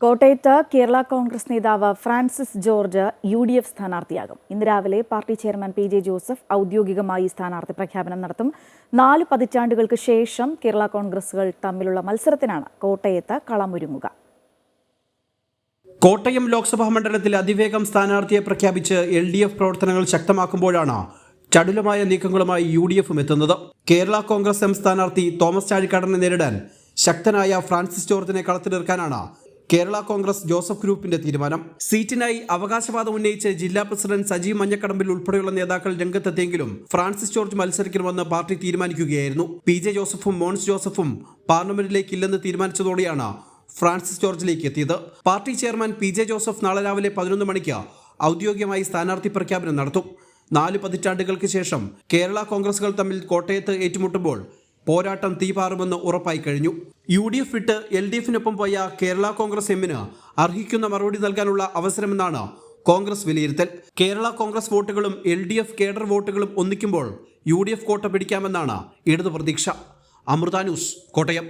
കോട്ടയത്ത് കേരള കോൺഗ്രസ് നേതാവ് Francis George UDF സ്ഥാനാർത്ഥിയാകും. ഇന്ന് രാവിലെ പാർട്ടി ചെയർമാൻ PJ ജോസഫ് ഔദ്യോഗികമായി സ്ഥാനാർത്ഥി പ്രഖ്യാപനം നടത്തും. 4 പതിറ്റാണ്ടുകൾക്ക് ശേഷം കേരള കോൺഗ്രസുകൾ തമ്മിലുള്ള മത്സരത്തിനാണ് കോട്ടയത്ത് കളമൊരുങ്ങുക. കോട്ടയം ലോക്സഭാ മണ്ഡലത്തിൽ അതിവേഗം സ്ഥാനാർത്ഥിയെ പ്രഖ്യാപിച്ച് LDF പ്രവർത്തനങ്ങൾ ശക്തമാക്കുമ്പോഴാണ് ചടുലമായ നീക്കങ്ങളുമായി UDFും എത്തുന്നത്. കേരള കോൺഗ്രസ് M സ്ഥാനാർത്ഥി തോമസ് ചാഴിക്കാടനെ നേരിടാൻ ശക്തനായ ഫ്രാൻസിസ് ജോർജിനെ കളത്തിലിറക്കാനാണ് കേരള കോൺഗ്രസ് ജോസഫ് ഗ്രൂപ്പിന്റെ തീരുമാനം. സീറ്റിനായി അവകാശവാദം ഉന്നയിച്ച് ജില്ലാ പ്രസിഡന്റ് സജീവ് മഞ്ഞക്കടമ്പിൽ ഉൾപ്പെടെയുള്ള നേതാക്കൾ രംഗത്തെത്തിയെങ്കിലും ഫ്രാൻസിസ് ജോർജ് മത്സരിക്കണമെന്ന് പാർട്ടി തീരുമാനിക്കുകയായിരുന്നു. PJ ജോസഫും മോൻസ് ജോസഫും പാർലമെന്റിലേക്ക് ഇല്ലെന്ന് തീരുമാനിച്ചതോടെയാണ് ഫ്രാൻസിസ് ജോർജിലേക്ക് എത്തിയത്. പാർട്ടി ചെയർമാൻ PJ ജോസഫ് നാളെ രാവിലെ 11 മണിക്ക് ഔദ്യോഗികമായി സ്ഥാനാർത്ഥി പ്രഖ്യാപനം നടത്തും. 4 പതിറ്റാണ്ടുകൾക്ക് ശേഷം കേരള കോൺഗ്രസുകൾ തമ്മിൽ കോട്ടയത്ത് ഏറ്റുമുട്ടുമ്പോൾ പോരാട്ടം തീപാറുമെന്ന് ഉറപ്പായി കഴിഞ്ഞു. UDF വിട്ട് LDFിനൊപ്പം പോയ കേരള കോൺഗ്രസ് എമ്മിന് അർഹിക്കുന്ന മറുപടി നൽകാനുള്ള അവസരമെന്നാണ് കോൺഗ്രസ് വിലയിരുത്തൽ. കേരള കോൺഗ്രസ് വോട്ടുകളും LDF കേഡർ വോട്ടുകളും ഒന്നിക്കുമ്പോൾ UDF കോട്ട പിടിക്കാമെന്നാണ് ഇടതു പ്രതീക്ഷ. അമൃത ന്യൂസ്, കോട്ടയം.